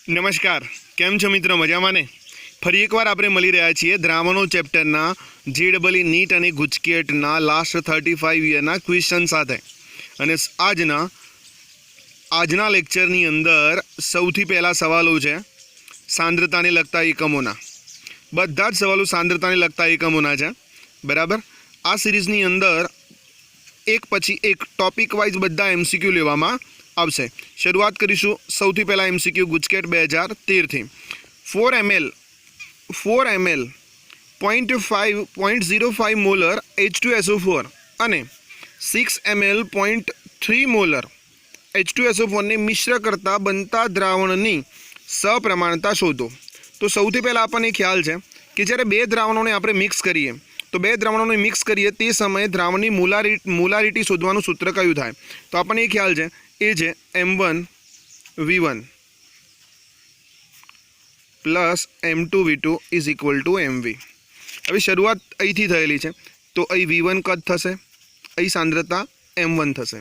નમસ્કાર, કેમ છો મિત્રો? મજામાં ને? ફરી એકવાર આપણે મળી રહ્યા છીએ દ્રાવણો ચેપ્ટરના JEE નીટ અને ગુજકેટના લાસ્ટ 35 યરના ક્વેશ્ચન સાથે. અને આજના લેક્ચરની અંદર સૌથી પહેલા સવાલો છે સાંદ્રતાને લગતા એકમોના. બધા જ સવાલો સાંદ્રતાને લગતા એકમોના છે, બરાબર. આ સિરીઝની અંદર એક પછી એક ટોપિક વાઇઝ બધા MCQ લેવામાં આવશે. શરૂઆત કરીશું સૌથી પહેલાં MCQ ગુજકેટ 2013 થી. 4 ml 0.05 મોલર H2SO4 અને 6 ml 0.3 મોલર H2SO4 ને મિશ્ર કરતા બનતા દ્રાવણની સપ્રમાણતા શોધો. તો સૌથી પહેલાં આપણને ખ્યાલ છે કે જ્યારે બે દ્રાવણોને આપણે મિક્સ કરીએ તો બે દ્રાવણોને મિક્સ કરીએ તે સમયે દ્રાવણની મોલારિટી શોધવાનું સૂત્ર કયું થાય? તો આપણને એ ખ્યાલ છે, એ છે M1V1 plus M2V2 is equal two MV. હવે શરૂઆત અહીંથી થયેલી છે, તો અહીં V1 કદ થશે, અહીં સાંદ્રતા M1 થશે,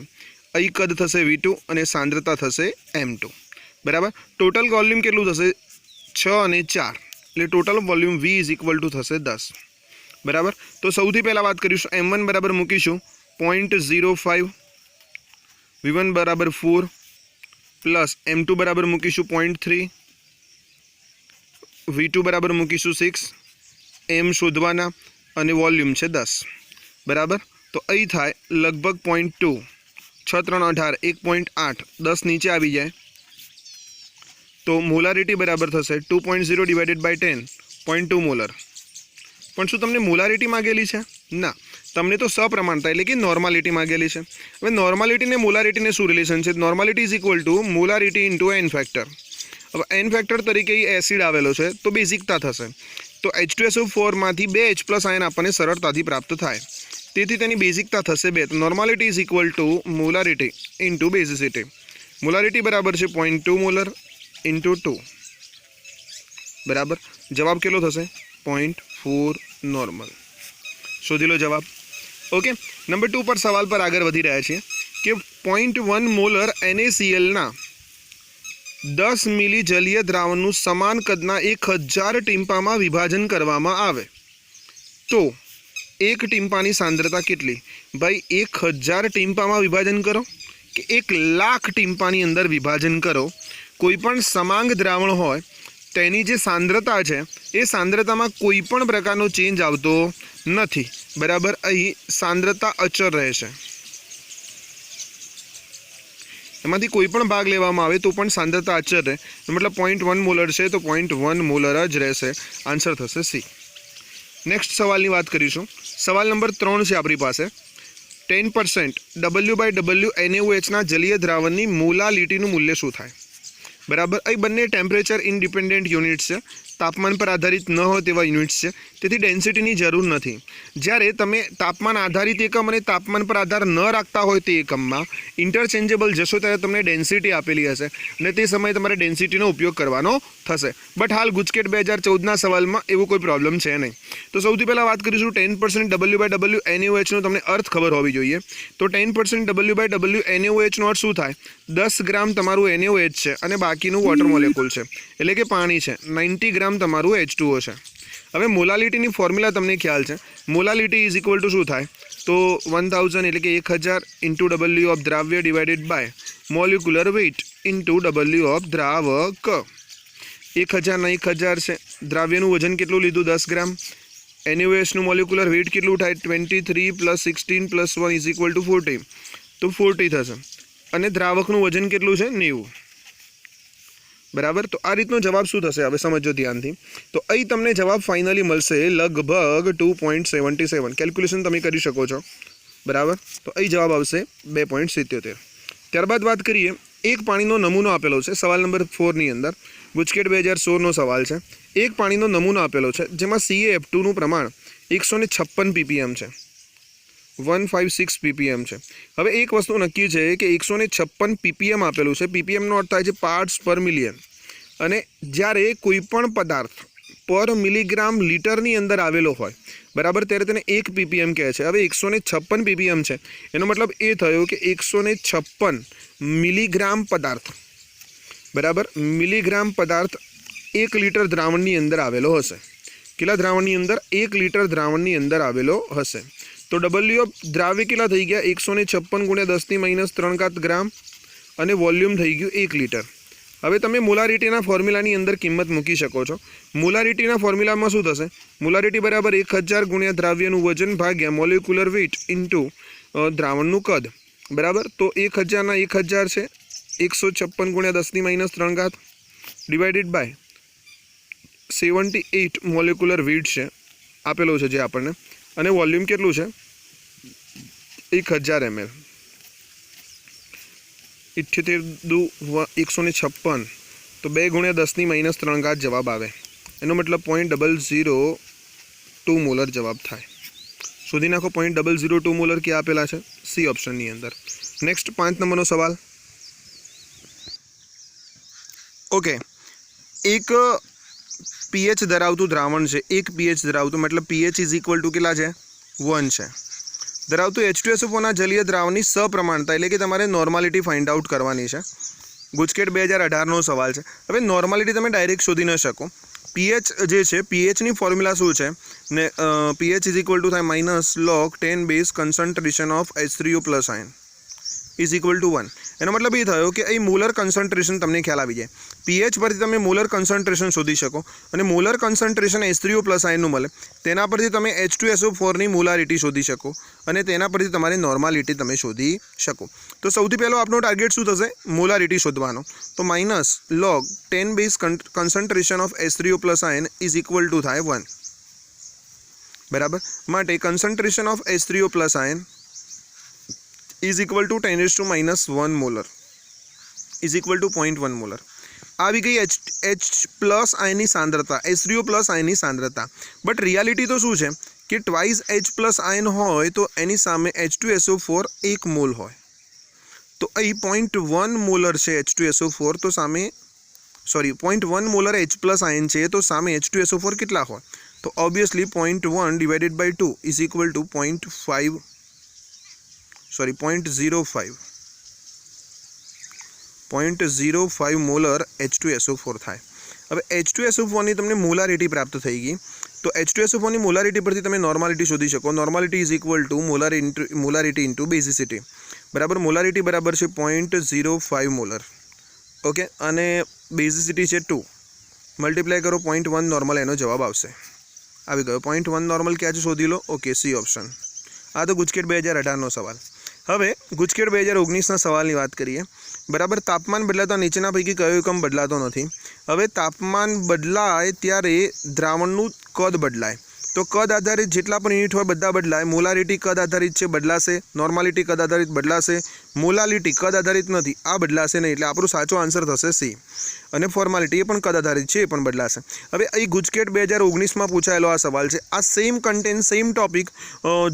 અહીં કદ થશે V2 અને સાંદ્રતા થશે M2, બરાબર. ટોટલ વોલ્યુમ કેટલું થશે? 6 અને 4, એટલે total volume V is equal to થશે 10, બરાબર. તો સૌથી પહેલાં વાત કરીશું M1 બરાબર મૂકીશું 0.05, V1 બરાબર 4 પ્લસ M2 બરાબર મૂકીશું 0.3, V2 બરાબર મૂકીશું 6, M શોધવાના અને વોલ્યુમ છે 10, બરાબર. તો અહીં થાય લગભગ 0.2, 6 3 18, 1.8, 10 નીચે આવી જાય તો મોલારિટી બરાબર થશે 2.0 ડિવાઇડેડ બાય 10, 0.2 મોલર. પણ શું તમને મોલારિટી માગેલી છે? ના, તમને તો સપ્રમાણતા એટલે કે નોર્માલિટી માગેલી છે. હવે નોર્માલિટી ને મોલારિટીને શું રિલેશન છે? Normality is equal to molarity into N factor. હવે એન ફેક્ટર તરીકે એસિડ આવેલો છે તો બેઝિકતા થશે. તો H2SO4 માંથી 2 H+ આયન આપણને સરળતાથી પ્રાપ્ત થાય, તેથી તેની બેઝિકતા થશે 2. તો normality is equal to molarity into basicity. Molarity બરાબર છે 0.2 મોલર ઇન્ટુ 2, બરાબર. જવાબ કેટલો થશે? 0.4 નોર્મલ. શોધી લો જવાબ. ઓકે, નંબર 2 પર સવાલ પર આગળ વધી રહ્યા છીએ કે 0.1 મોલર NaClના 10 મિલી જલીય દ્રાવણનું સમાન કદના 1000 ટીમ્પામાં વિભાજન કરવામાં આવે તો એક ટીમ્પાની સાંદ્રતા કેટલી? ભાઈ 1000 ટીમ્પામાં વિભાજન કરો કે 1,00,000 ટીમ્પાની અંદર વિભાજન કરો, કોઈ પણ સમાંગ દ્રાવણ હોય તેની જે સાંદ્રતા છે એ સાંદ્રતામાં કોઈ પણ પ્રકારનો ચેન્જ આવતો નથી, બરાબર. અહીં સાંદ્રતા અચળ રહેશે, એમાંથી કોઈ પણ ભાગ લેવામાં આવે તો પણ સાંદ્રતા અચળ રહે, મતલબ 0.1 મોલર છે તો 0.1 મોલર જ રહેશે. આન્સર થશે C. નેક્સ્ટ સવાલની વાત કરીશું. સવાલ નંબર 3 છે આપણી પાસે. 10% W/W NaOHના જલીય દ્રાવણની મોલાલિટીનું મૂલ્ય શું થાય? બરાબર. અહીં બંને ટેમ્પરેચર ઇન્ડિપેન્ડન્ટ યુનિટ્સ છે, તાપમાન પર આધારિત ન હોય તેવા યુનિટ્સ છે, તેથી ડેન્સિટીની જરૂર નથી. જ્યારે તમે તાપમાન આધારિત એકમ અને તાપમાન પર આધાર ન રાખતા હોય તે એકમમાં ઇન્ટરચેન્જેબલ જશો ત્યારે તમને ડેન્સિટી આપેલી હશે અને તે સમયે તમારે ડેન્સિટીનો ઉપયોગ કરવાનો થશે. બટ હાલ ગુજકેટ 2014ના સવાલમાં એવું કોઈ પ્રોબ્લેમ છે નહીં. તો સૌથી પહેલાં વાત કરીશું 10% W/W NaOHનો તમને અર્થ ખબર હોવી જોઈએ. તો 10% W/W NaOHનો અર્થ શું થાય? 10 ગ્રામ તમારું NaOH છે અને બાકીનું વોટર મોલેક્યુલ છે, એટલે કે પાણી છે. 90 ગ્રામ તમારું H2O છે. હવે મોલાલિટીની ફોર્મ્યુલા તમને ખ્યાલ છે. મોલાલિટી ઇઝ ઇક્વલ ટુ શું થાય? તો 1000 એટલે કે 1000 ઇન્ટુ W ઓફ દ્રાવ્ય divided by molecular weight into W of દ્રાવક. 1000 છે, દ્રાવ્યનું વજન કેટલું લીધું? 10 ગ્રામ. NaOHનું મોલિક્યુલર વેઇટ કેટલું થાય? 23 + 16 + 1 ઇઝ ઇક્વલ ટુ 40, તો 40 થશે. અને દ્રાવકનું વજન કેટલું છે? 90, બરાબર. તો આ રીતનો જવાબ શું થશે? હવે સમજો ધ્યાનથી. તો અહીં તમને જવાબ ફાઇનલી મળશે લગભગ 2.77. કેલ્ક્યુલેશન તમે કરી શકો છો, બરાબર. તો અહીં જવાબ આવશે 2.77. ત્યારબાદ વાત કરીએ, એક પાણીનો નમૂનો આપેલો છે સવાલ નંબર 4ની અંદર. ગુજકેટ 2016નો સવાલ છે. એક પાણીનો નમૂનો આપેલો છે જેમાં CaF2નું પ્રમાણ 156 ppm છે, 156 ppm છે. હવે એક વસ્તુ નક્કી છે કે 156 ppm આપેલું છે. ppmનો અર્થ થાય છે પાર્ટ્સ પર મિલિયન, અને જ્યારે કોઈ પણ પદાર્થ પર મિલીગ્રામ લીટરની અંદર આવેલો હોય, બરાબર, ત્યારે તેને 1 ppm કહે છે. હવે 156 ppm છે, એનો મતલબ એ થયો કે 156 મિલીગ્રામ પદાર્થ बराबर मिलीग्राम पदार्थ 1 लीटर द्रावणनी अंदर आवेलो हशे। केटला द्रावणनी अंदर 1 लीटर द्रावणनी अंदर आवेलो हशे। तो डबल्यू ऑफ द्राव्य केटला थई गया 156 × 10⁻³ ग्राम अने वॉल्यूम थई गयुं 1 लीटर। हवे तमे मोलारिटीना फॉर्म्युलानी अंदर किंमत मूकी शको छो। मोलारिटीना फॉर्म्युलामां शुं थशे? मोलारिटी बराबर 1000 × द्राव्यनुं वजन भाग्या मोलिक्युलर वेट इंटू द्रावणनुं कद। बराबर तो 1000 ना 1000 छे 156 × 10⁻³ डिवाइडेड बाय 78 मोलिक्युलर वेट छे आपेलो छे जे आपणे अने वॉल्यूम केटलुं छे 1000 ml। 78×156 तो 2 × 10⁻³ जवाब आवे। एनो मतलब 0.002 मोलर जवाब थाय। शोधी नाखो 0.002 मोलर क्या आपेला छे? सी ऑप्शन नी अंदर। नेक्स्ट 5 नंबरनो सवाल। ओके, एक पीएच धरावतुं द्रावण छे, एक पीएच धरावतुं मतलब पीएच इज इक्वल टू केटला छे? 1 छे। धरावतुं H2SO4 ना जलीय द्रावणनी सप्रमाणता एटले के तमारे नॉर्मालिटी फाइंड आउट करवानी छे। गुजकेट 2018 नो सवाल छे। हवे नॉर्मालिटी तमे डायरेक्ट शोधी न शको। पीएच जे छे पीएच नी फॉर्म्युला शुं छे ने पीएच इज इक्वल टू थाय -log 10 base concentration of H3O plus ion is equal to 1। एनो मतलब ये थयो कि અહીં મોલર કન્સન્ટ્રેશન તમને ખ્યાલ આવી જાય। પીએચ પરથી તમે મોલર કન્સન્ટ્રેશન શોધી શકો અને મોલર કન્સન્ટ્રેશન H3O પ્લસ આયનનું મળે તેના પરથી તમે H2SO4 ની મોલારિટી શોધી શકો અને તેના પરથી તમારી નોર્માલિટી તમે શોધી શકો। તો સૌથી પહેલો આપણો ટાર્ગેટ શું થશે? મોલારિટી શોધવાનો। તો -log 10 base concentration of H3O plus ion is equal to થાય 1। બરાબર, માટે concentration of H3O plus ion is equal to 10⁻⁻1 molar is equal to 0.1 molar. આવી ગઈ H પ્લસ આયનની સાંદ્રતા, H3O પ્લસ આયનની સાંદ્રતા। બટ રિયાલિટી તો શું છે કે ટ્વાઇસ H પ્લસ આયન હોય તો એની સામે H2SO4 1 મોલ હોય। તો અહીં 0.1 મોલર છે H2SO4 તો સામે 0.1 મોલર H પ્લસ આયન છે તો સામે H2SO4 કેટલા હોય? તો obviously 0.1 divided by 2 is equal to 0.05 molar H2SO4 थाय। हवे H2SO4 ની તમને મોલારિટી પ્રાપ્ત થઈ ગઈ તો H2SO4 ની મોલારિટી પરથી તમે નોર્માલિટી શોધી શકો। Normality is equal to molarity into basicity. બરાબર, મોલારિટી બરાબર છે 0.05 મોલર। ઓકે, અને બેઝિસિટી છે 2 મલ્ટીપ્લાય કરો 0.1 નોર્મલ એનો જવાબ આવશે। આવી ગયો 0.1 નોર્મલ ક્યાં છે શોધી લો। Okay, C option. આ તો ગુજકેટ 2018 નો સવાલ। હવે ગુજકેટ 2019 ના સવાલની વાત કરીએ। बराबर, तापमान बदलाता नीचेना पैकी कयो एकम बदलातो नथी। हवे तापमान बदलाय त्यारे द्रावणनुं कद बदलाय तो कद आधारित जेटला पण युनिट होय बधा बदलाय। मोलारिटी कद आधारित छे बदलाशे, नॉर्मालिटी कद आधारित बदलाशे, मोलालिटी कद आधारित नथी आ बदलाशे नहीं। एटले आपणो साचो आंसर थशे सी। અને ફોર્માલિટી એ પણ કદ આધારિત છે, એ પણ બદલાશે। હવે અહીં ગુજકેટ 2019 માં પૂછાયેલો આ સવાલ છે। આ same content same topic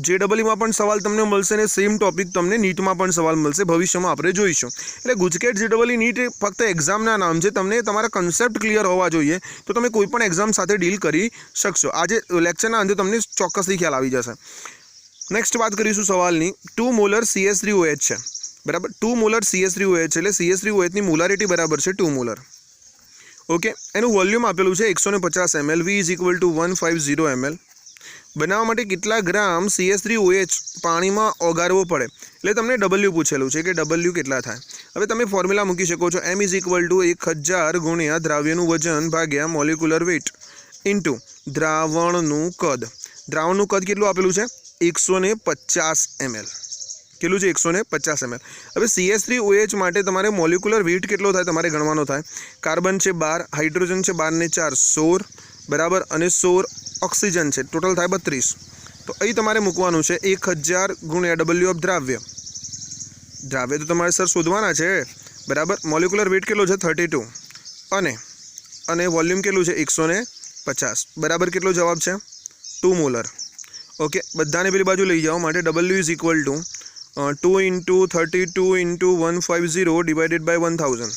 JEE માં પણ સવાલ તમને મળશે ને સેમ ટોપિક તમને નીટમાં પણ સવાલ મળશે ભવિષ્યમાં આપણે જોઈશું। એટલે ગુજકેટ JEE નીટ ફક્ત એક્ઝામના નામ છે, તમને તમારા કન્સેપ્ટ ક્લિયર હોવા જોઈએ તો તમે કોઈ પણ એક્ઝામ સાથે ડીલ કરી શકશો। આજે લેક્ચરના અંતે તમને ચોક્કસથી ખ્યાલ આવી જશે। નેક્સ્ટ વાત કરીશું સવાલની। 2 મોલર CH3OH છે। बराबर, 2 मोलर CH3OH એટલે CH3OH ની મોલારિટી બરાબર છે 2 મોલર। ओके, एनु वॉल्यूम आपेलू है 150 ml। V is equal to 150 ml। बनावा माटे केटला ग्राम CH3OH पानी में ओगाळवो पड़े એટલે તમને W પૂછેલું છે કે W કેટલા થાય। હવે તમે ફોર્મ્યુલા મૂકી શકો છો M इज इक्वल टू 1000 गुण્યા દ્રાવ્યનું વજન ભાગ્યા મોલિક્યુલર વેટ ઇન્ટુ દ્રાવણનું કદ। દ્રાવણનું કદ કેટલું આપેલું છે 150 ml। કેટલું છે 150 ml। હવે CH3OH માટે તમારે મોલિક્યુલર વેટ કેટલો થાય તમારે ગણવાનો થાય। કાર્બન છે 12, હાઇડ્રોજન છે 12 ને 4 16 બરાબર, અને 16 ઓક્સિજન છે, ટોટલ થાય 32। તો અહીં તમારે મૂકવાનું છે 1000 ગુણ્યા W ઓફ દ્રાવ્ય। દ્રાવ્ય તો તમારે સર શોધવાના છે બરાબર। મોલિક્યુલર વેટ કેટલો છે 32 અને વોલ્યુમ કેટલું છે 150 બરાબર। કેટલો જવાબ છે 2 મોલર। ओके, બધાને પેલી બાજુ લઈ જાઓ માટે W is equal two 2 × 32 × 150 divided by 1000।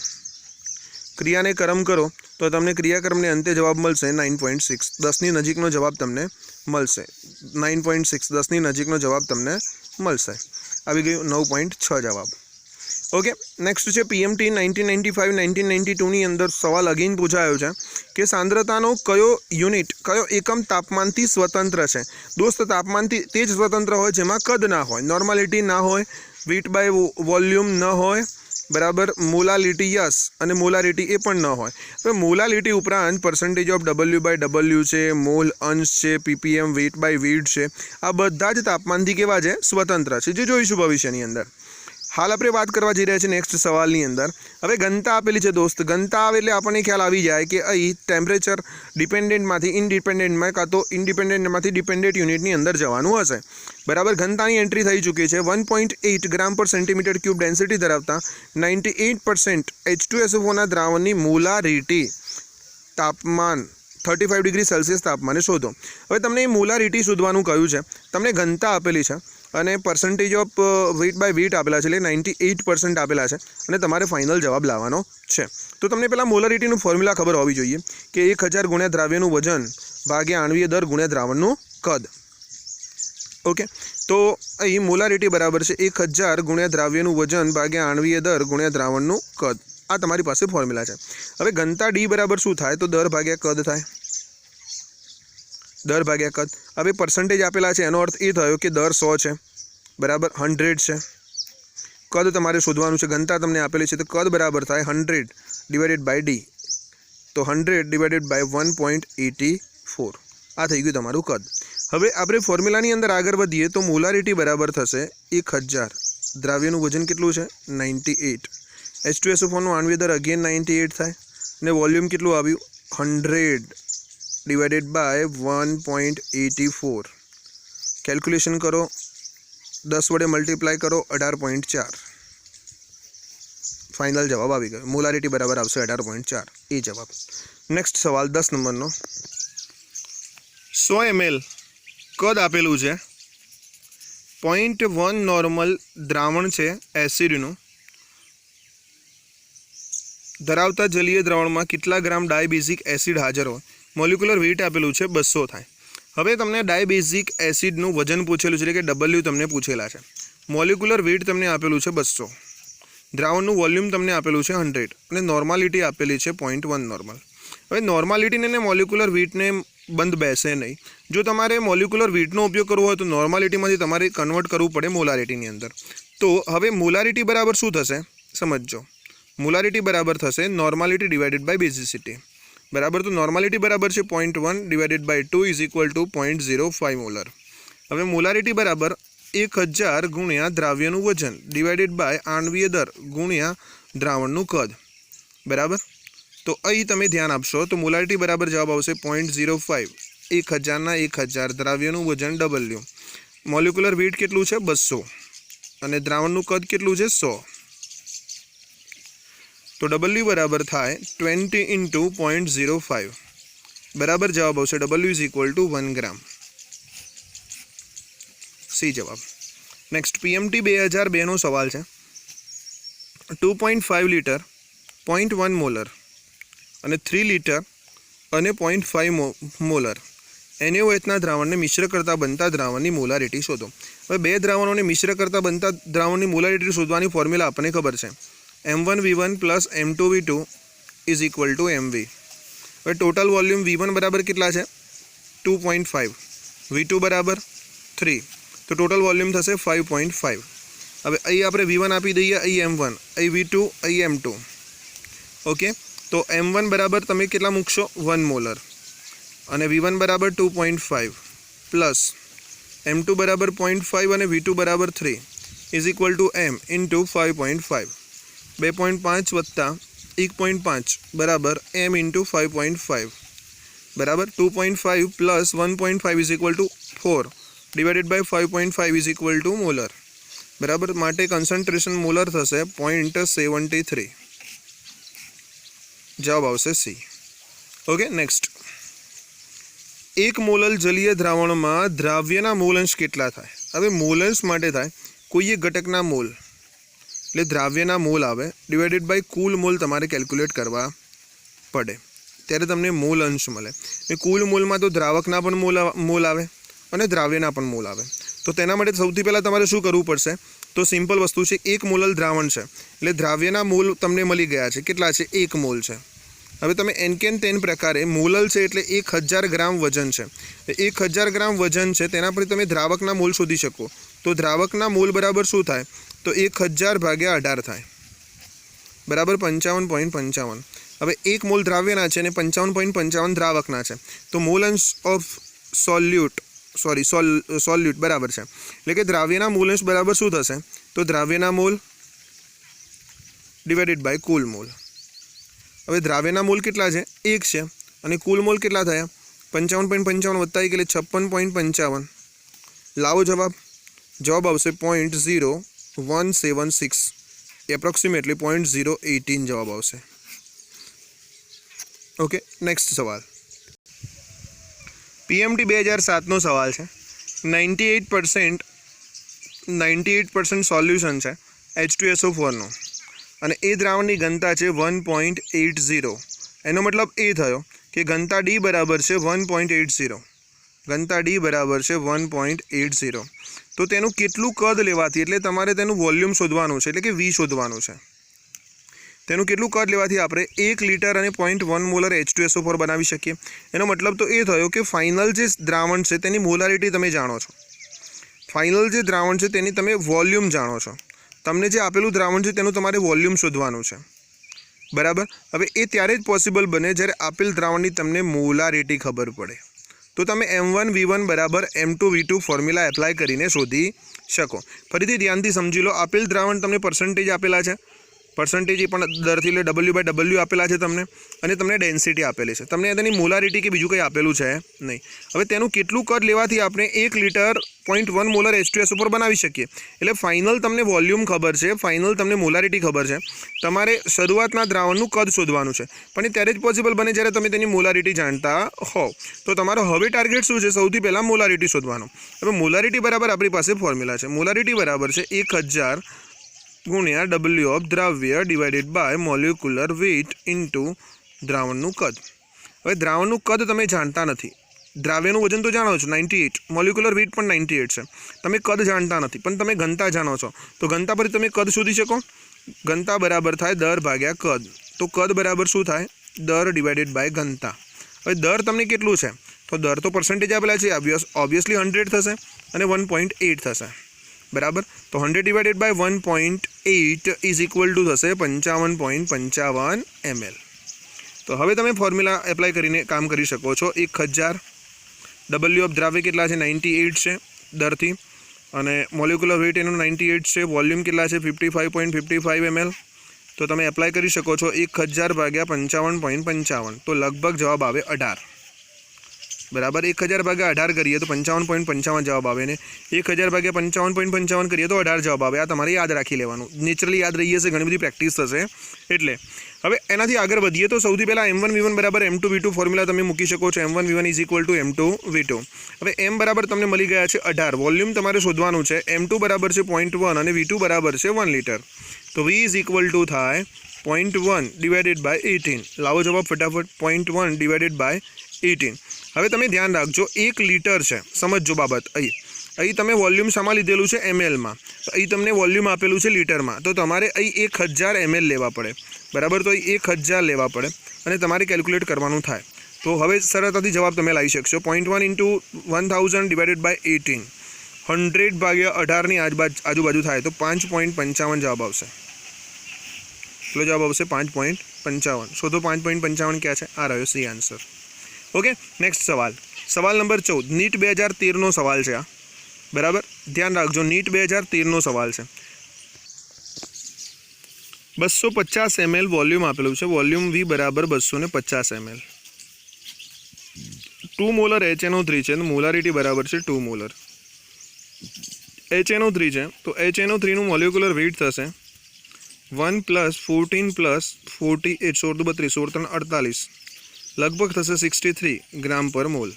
क्रिया ने कर्म करो तो तमने क्रियाक्रम ने अंते जवाब मळशे 9.6। 10 ની નજીકનો જવાબ તમને મળશે 9.6। 10 ની નજીકનો જવાબ તમને મળશે। આવી ગયું 9.6 જવાબ। ओके नेक्स्ट है पीएमटी 1995-1992 अंदर सवाल अगेन पूछायो है कि सांद्रतानो कयो यूनिट कयो एकम तापमान थी स्वतंत्र है। दोस्त तापमान थी तेज स्वतंत्र हो जेमा कद ना हो, नॉर्मालिटी ना हो, वीट बाय वॉल्यूम न हो, बराबर मोलालिटी यस अने मोलारिटी ए पण न होय। हवे मोलालिटी उपरांत percentage of W by W है, मोल अंश है, पीपीएम वीट बाय वीट है, आ बधा ज तापमानथी केवा छे स्वतंत्र है, जे जोईशुं भविष्यनी अंदर। हाल आपणे बात करवा जई रह्या छीए नेक्स्ट सवालनी अंदर। हवे घनता आपेली छे दोस्त, घनता आवे एटले आपणे ख्याल आवी जाय कि अहीं टेम्परेचर डिपेन्डेंटमांथी इनडिपेन्डेंटमां कां तो इनडिपेन्डेंटमांथी डिपेन्डेंट युनिटनी अंदर जवानुं हशे। बराबर घनतानी एंट्री थई चूकी है 1.8 gram per centimetre cube density धरावता 98% H2SO4 द्रावणनी मोलारिटी तापमान 35 डिग्री सेल्सियस तापमाने शोधो। हवे तमने मोलारिटी शोधवानुं कह्युं छे, तमने घनता आपेली छे અને percentage of weight by weight आपेला छे, 98% आपेला छे અને તમારે फाइनल जवाब लावવાનો છે। तो तमने पेला मोलारिटीનું फॉर्म्युला खबर होवी જોઈએ કે 1000 गुण्या द्राव्यનું वजन भाग्या आणवीय दर गुण्या द्रावणનું कद। ओके तो અહીં मोलारिटी बराबर છે 1000 गुण्या द्राव्यનું वजन भाग्या आणवीय दर गुण्या द्रावणનું कद। आ તમારી પાસે फॉर्म्युला છે। હવે घनता डी बराबर શું થાય તો दर भाग्या कद થાય, दर भाग्या कद। हवे परसेंटेज आपेला है एनो अर्थ ए थयो कि दर 100 है, बराबर 100 है। कद तमारे शोधवानुं छे, घनता तमने आपेली है तो कद बराबर थाय 100 डिवाइडेड बाय डी, तो 100 डिवाइडेड बाय 1.84 आ थई गयुं तमारुं कद। हवे आपणे फॉर्म्युलानी अंदर आगळ वधीए तो मोलारिटी बराबर थशे 1000 द्राव्यनुं वजन केटलुं छे 98, H2SO4 नो आणवीय दर अगेन 98 थाय ने वॉल्यूम केटलुं आव्युं 100 डिवाइडेड बाय 1.84। कैलक्युलेशन करो, 10 वडे मल्टीप्लाय करो 18.4, फाइनल जवाब आ गयो। मोलारिटी बराबर आवशे 18.4 ए जवाब। नेक्स्ट सवाल 10 नंबरनो 100 ml कद आपेलू है, 0.1 नॉर्मल द्रावण है एसिडनु धरावता जलीय द्रावण में कितला ग्राम डायबेजिक एसिड हाजर हो, मोलिक्युलर वेट आपेलू है 200 थाय। हवे तमने डायबेजिक एसिडનું वजन पूछेલું છે કે डबल्यू तमने पूछेला है, मोलिक्युलर वेट तमने आपेलू है 200, द्रावणનું वॉल्यूम तमने आपेलू है 100 અને नॉर्मालिटी आपेली है 0.1 नॉर्मल। हवे नॉर्मालिटी ने मोलिक्युलर वेट ने बंध बेसे नहीं। जो तमारे मोलिक्युलर वेटनो उपयोग करवो होय तो नॉर्मालिटीमांथी तमारे कन्वर्ट करवू पड़े मोलारिटीनी अंदर। तो हवे मोलारिटी बराबर शुं थशे समझो, मोलारिटी बराबर थशे नॉर्मालिटी डिवाइडेड बाय बेसिसिटी, बराबर। तो नॉर्मालिटी बराबर है 0.1 divided by 2 is equal to 0.05 molar. हवे मोलारिटी बराबर 1000 गुण्या द्राव्यનું वजन डिवाइडेड बाय आणवीय दर गुण्या द्रावणનું कद, बराबर। तो અહીં તમે ध्यान आपशो तो मोलारिटी बराबर जवाब आवशे 0.05, 1000 ना 1000 द्राव्यનું वजन डबल्यू, मोलिक्युलर वेट केटલું છે 200 અને દ્રાવણનું કદ કેટલું છે 100। तो डबल्यू बराबर थाय 20 इंटू 0.05, बराबर जवाब आवशे डबल्यू इज इक्वल टू 1 ग्राम, सी जवाब। नेक्स्ट पीएमटी 2002 नो सवाल है, 2.5 लीटर 0.1 मोलर અને 3 लीटर અને 0.5 मोलर NaOH द्रावण ने मिश्र करता बनता द्रावणनी मोलारिटी शोधो। हवे बे द्रावणोने मिश्र करता बनता द्रावणनी मोलारिटी शोधवानी फॉर्म्युला आपने खबर है M1V1 plus M2V2 is equal to MV। हवे टोटल वॉल्यूम V1 बराबर कितना है 2.5, V2 बराबर 3, तो टोटल वॉल्यूम थशे 5.5। हवे अहीं आपणे V1 आपी दईए, अहीं M1, अहीं V2, अहीं M2। ओके तो M1 बराबर तमे केटला मूकशो 1 मोलर अने V1 बराबर 2.5 प्लस M2 बराबर 0.5 अने V2 बराबर 3 is equal to M into 5.5, 2.5 वत्ता 1.5 बराबर M इंटू 5.5, बराबर 2.5 plus 1.5 is equal to 4 divided by 5.5 is equal to molar, बराबर। माटे कंसंट्रेशन मोलर थशे 0.73, जवाब आवशे सी। ओके नेक्स्ट, 1 मोलल जलीय द्रावण में द्राव्यना मोलंश केटला थाय। हवे मोलंश माटे थाय कोई एक घटकना मोल એટલે દ્રાવ્યના મોલ આવે ડિવાઇડેડ બાય કુલ મોલ તમારે કેલ્ક્યુલેટ કરવા પડે ત્યારે તમને મોલ અંશ મળે। એ કુલ મોલમાં તો દ્રાવકના પણ મોલ આવે અને દ્રાવ્યના પણ મોલ આવે। તો તેના માટે સૌથી પહેલાં તમારે શું કરવું પડશે तो सिंपल वस्तु है, 1 मोलर द्रावण है એટલે દ્રાવ્યના મોલ તમને મળી ગયા છે. કેટલા છે? 1 મોલ છે. હવે તમે એનકેન તેન પ્રકારે મોલલ છે એટલે 1000 ગ્રામ વજન છે. 1000 ગ્રામ વજન છે તેના પર તમે દ્રાવકના મોલ શોધી શકો. તો દ્રાવકના મોલ બરાબર શું થાય? તો 1000 ભાગ્યા 18 થાય બરાબર 55.55. હવે 1 મોલ દ્રાવ્યના છે અને 55.55 દ્રાવકના છે. તો મોલ અંશ ઓફ સોલ્યુટ બરાબર છે એટલે કે દ્રાવ્યના મોલ અંશ બરાબર શું થશે? તો દ્રાવ્યના મોલ ડિવાઇડેડ બાય કુલ મોલ. હવે દ્રાવ્યના મોલ કેટલા છે? 1 છે અને કુલ મોલ કેટલા થયા? 55.55 વત્તા 1 એટલે 56.55. લાવો જવાબ આવશે 0.0176 એપ્રોક્સિમેટલી 0.018 જવાબ આવશે. ઓકે, નેક્સ્ટ સવાલ PMT 2007નો સવાલ છે. 98% સોલ્યુશન છે H2SO4નો અને એ દ્રાવણની ઘનતા છે 1.80. એનો મતલબ એ થયો કે ઘનતા D બરાબર છે 1.80. ઘનતા D બરાબર છે 1.80. તો તેનું કેટલું કદ લેવાથી, એટલે તમારે તેનું વોલ્યુમ શોધવાનું છે, એટલે કે V શોધવાનું છે. તેનું કેટલું કદ લેવાથી આપણે 1 લિટર અને 0.1 મોલર H2SO4 બનાવી શકીએ. એનો મતલબ તો એ થયો કે ફાઇનલ જે દ્રાવણ છે તેની મોલારિટી તમે જાણો છો. ફાઇનલ જે દ્રાવણ છે તેની તમે વોલ્યુમ જાણો છો. તમને જે આપેલું દ્રાવણ છે તેનું તમારે વોલ્યુમ શોધવાનું છે બરાબર. હવે એ ત્યારે જ પોસિબલ બને જ્યારે આપેલ દ્રાવણની તમને મોલારિટી ખબર પડે. તો તમે M1V1 બરાબર M2V2 ફોર્મ્યુલા એપ્લાય કરીને શોધી શકો. ફરીથી ધ્યાનથી સમજી લો, આપેલ દ્રાવણ તમને પર્સન્ટેજ આપેલા છે, પર્સન્ટેજ પણ દરથી એટલે W/W આપેલા છે તમને, અને તમને ડેન્સિટી આપેલી છે. તમને તેની મોલારિટી કે બીજું કંઈ આપેલું છે નહીં. હવે તેનું કેટલું કદ લેવાથી આપણે 1 લિટર 0.1 મોલર H2SO4 બનાવી શકીએ. એટલે ફાઇનલ તમને વોલ્યુમ ખબર છે, ફાઇનલ તમને મોલારિટી ખબર છે. તમારે શરૂઆતના દ્રાવણનું કદ શોધવાનું છે, પણ એ ત્યારે જ પોસિબલ બને જ્યારે તમે તેની મોલારિટી જાણતા હોવ. તો તમારો હવે ટાર્ગેટ શું છે? સૌથી પહેલાં મોલારિટી શોધવાનો. હવે મોલારિટી બરાબર આપણી પાસે ફોર્મ્યુલા છે. મોલારિટી બરાબર છે 1000 ગુણ્યા W ઓફ દ્રાવ્ય divided by molecular weight into દ્રાવણનું કદ. હવે દ્રાવણનું કદ તમે જાણતા નથી. દ્રાવ્યનું વજન તો જાણો છો 98, મોલિક્યુલર વેઇટ પણ 98 છે. તમે કદ જાણતા નથી પણ તમે ઘનતા જાણો છો. તો ઘનતા પરથી તમે કદ શોધી શકો. ઘનતા બરાબર થાય દર ભાગ્યા કદ. તો કદ બરાબર શું થાય? દર ડિવાઇડેડ બાય ઘનતા. હવે દર તમને કેટલું છે? તો દર તો પર્સન્ટેજ આપેલા છે, ઓબ્વિયસલી 100 થશે અને 1.8 થશે બરાબર. તો 100 divided by 1.8 is equal to થશે 55.55 ml. તો હવે તમે ફોર્મ્યુલા એપ્લાય કરીને કામ કરી શકો છો. 1000 W ઓફ દ્રાવ્ય કેટલા છે? 98 છે દરથી, અને મોલિક્યુલર વેઇટ એનું 98 છે. વોલ્યુમ કેટલા છે? 55.55 ml. તો તમે એપ્લાય કરી શકો છો 1000 ભાગ્યા 55.55. તો લગભગ જવાબ આવે 18 બરાબર. 1000 ભાગ્યા 18 કરીએ તો 55.55 જવાબ આવે ને 1000 ભાગ્યા 55.55 કરીએ તો 18 જવાબ આવે. આ તમારે યાદ રાખી લેવાનું. નેચરલી યાદ રહી જશે, ઘણી બધી પ્રેક્ટિસ થશે એટલે. હવે એનાથી આગળ વધીએ તો સૌથી પહેલાં M1V1 બરાબર M2V2 ફોર્મ્યુલા તમે મૂકી શકો છો. M1V1 is equal two M2V2. હવે M બરાબર તમને મળી ગયા છે 18. વોલ્યુમ તમારે શોધવાનું છે. M2 બરાબર છે 0.1 અને V2 બરાબર છે 1 લિટર. તો V ઇઝ ઇક્વલ ટુ થાય 0.1 ડિવાઇડેડ બાય 18. લાવો જવાબ ફટાફટ. 0.1 ડિવાઇડેડ બાય 18. હવે તમે ધ્યાન રાખજો, 1 લિટર છે, સમજજો બાબત. અહીં તમે વોલ્યુમ શામાં લીધેલું છે? mlમાં. અહીં તમને વોલ્યુમ આપેલું છે લીટરમાં. તો તમારે અહીં 1000 ml લેવા પડે બરાબર. તો અહીં 1000 લેવા પડે અને તમારે કેલ્ક્યુલેટ કરવાનું થાય. તો હવે સરળતાથી જવાબ તમે લાવી શકશો. 0.1 ઇન્ટુ 1000 ડિવાઇડેડ બાય 18, 100 ભાગ્યા 18ની આજુબાજુ થાય તો 5.55 જવાબ આવશે. એટલો જવાબ આવશે 5.55. શોધો 5.55 ક્યાં છે? આ રહ્યો સી આન્સર. ઓકે, નેક્સ્ટ સવાલ નંબર 14. નીટ 2013નો સવાલ છે આ બરાબર. ધ્યાન રાખજો, નીટ 2013નો સવાલ છે. 250 ml વોલ્યુમ આપેલું છે. વોલ્યુમ V બરાબર 250 ml. 2 મોલર HNO3 છે. મોલારિટી બરાબર છે 2 મોલર. HNO3 છે તો HNO3નું મોલિક્યુલર વેઇટ થશે 1 + 14 + 48, 16 × 32, 16 × 48, લગભગ થશે 63 ગ્રામ પર મોલ.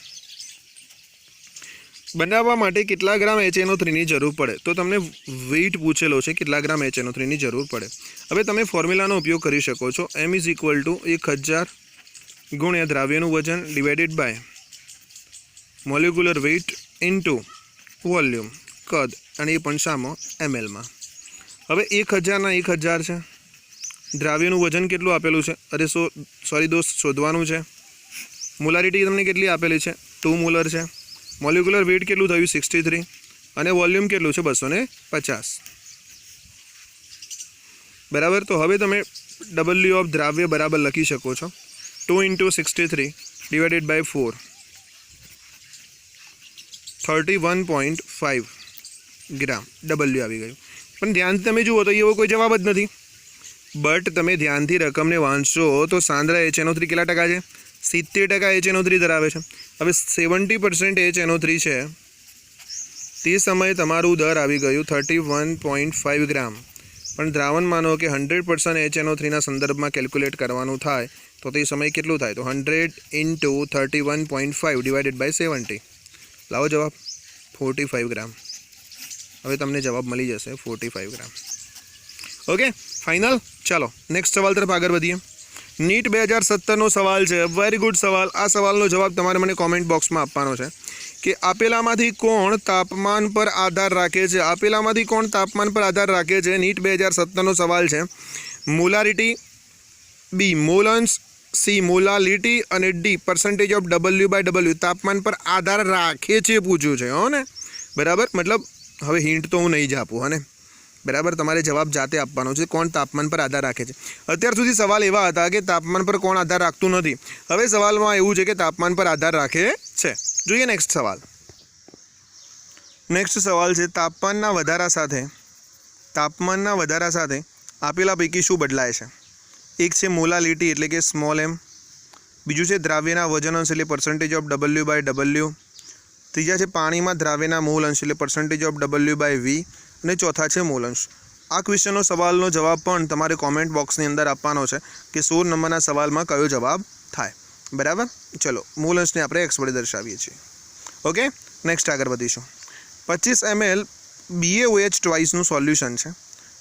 બનાવવા માટે કેટલા ગ્રામ HNO3ની જરૂર પડે? તો તમને વેઇટ પૂછેલો છે, કેટલા ગ્રામ HNO3ની જરૂર પડે. હવે તમે ફોર્મ્યુલાનો ઉપયોગ કરી શકો છો. M = 1000 ગુણ્યા દ્રાવ્યનું વજન divided by molecular weight into volume કદ, અને એ પણ શામાં? mlમાં. હવે 1000 છે, દ્રાવ્યનું વજન કેટલું આપેલું છે? અરે સોરી દોસ્ત, શોધવાનું છે. મોલારિટી તમને કેટલી આપેલી છે? 2 મોલર છે. મોલિક્યુલર વેઇટ કેટલું થયું? 63. અને વોલ્યુમ કેટલું છે? 250. બરાબર. તો હવે તમે ડબલ્યુ ઓફ દ્રાવ્ય બરાબર લખી શકો છો. 2 × 63 ડિવાઇડેડ બાય 4, 31.5 ગ્રામ ડબલ્યુ આવી ગયું. પણ ધ્યાનથી તમે જુઓ તો એવો કોઈ જવાબ જ નથી. બટ તમે ધ્યાનથી રકમને વાંચશો તો સાંદ્રા HNO3 કેટલા ટકા છે? 70% HNO3 ધરાવે છે. હવે 70% HNO3 છે, તે સમયે તમારું દર આવી ગયું 31.5 ગ્રામ. પણ દ્રાવણ માનો કે 100% HNO3ના સંદર્ભમાં કેલ્ક્યુલેટ કરવાનું થાય તો તે સમય કેટલું થાય? તો 100 × 31.5 ડિવાઇડેડ બાય 70. લાવો જવાબ 45 ગ્રામ. હવે તમને જવાબ મળી જશે 45 ગ્રામ. Okay, final. ચાલો નેક્સ્ટ સવાલ તરફ આગળ વધીએ. નીટ 2017નો સવાલ છે. વેરી ગુડ સવાલ. આ સવાલનો જવાબ તમારે મને કોમેન્ટ બોક્સમાં આપવાનો છે કે આપેલામાંથી કોણ તાપમાન પર આધાર રાખે છે? આપેલામાંથી કોણ તાપમાન પર આધાર રાખે છે? નીટ 2017નો સવાલ છે. મોલારિટી, બી મોલન્સ, સી મોલાલિટી અને ડી પર્સન્ટેજ ઓફ W/W તાપમાન પર આધાર રાખે છે પૂછ્યું છે. હો ને, બરાબર. મતલબ હવે હિન્ટ તો હું નહીં જ આપું, હા ને, બરાબર. તમારે જવાબ જાતે આપવાનો છે. કોણ તાપમાન પર આધાર રાખે છે? અત્યાર સુધી સવાલ એવા હતા કે તાપમાન પર કોણ આધાર રાખતું નથી. હવે સવાલમાં એવું છે કે તાપમાન પર આધાર રાખે છે. જોઈએ નેક્સ્ટ સવાલ. નેક્સ્ટ સવાલ છે તાપમાનના વધારા સાથે આપેલા પૈકી શું બદલાય છે? એક છે મોલાલિટી એટલે કે સ્મોલ m, બીજું છે દ્રાવ્યના વજન અંશ એટલે પર્સન્ટેજ ઓફ W/W, ત્રીજા છે પાણીમાં દ્રાવ્યના મોલ અંશ એટલે પર્સન્ટેજ ઓફ W/V, અને ચોથા છે મોલ અંશ. આ ક્વેશ્ચનનો સવાલનો જવાબ પણ તમારે કોમેન્ટ બોક્સની અંદર આપવાનો છે કે 16 નંબરના સવાલમાં કયો જવાબ થાય. બરાબર. ચલો, મોલ અંશને આપણે x વડે દર્શાવીએ છીએ. ઓકે, નેક્સ્ટ આગળ વધીશું. 25 ml BaOH ટ્વાઇસનું સોલ્યુશન છે.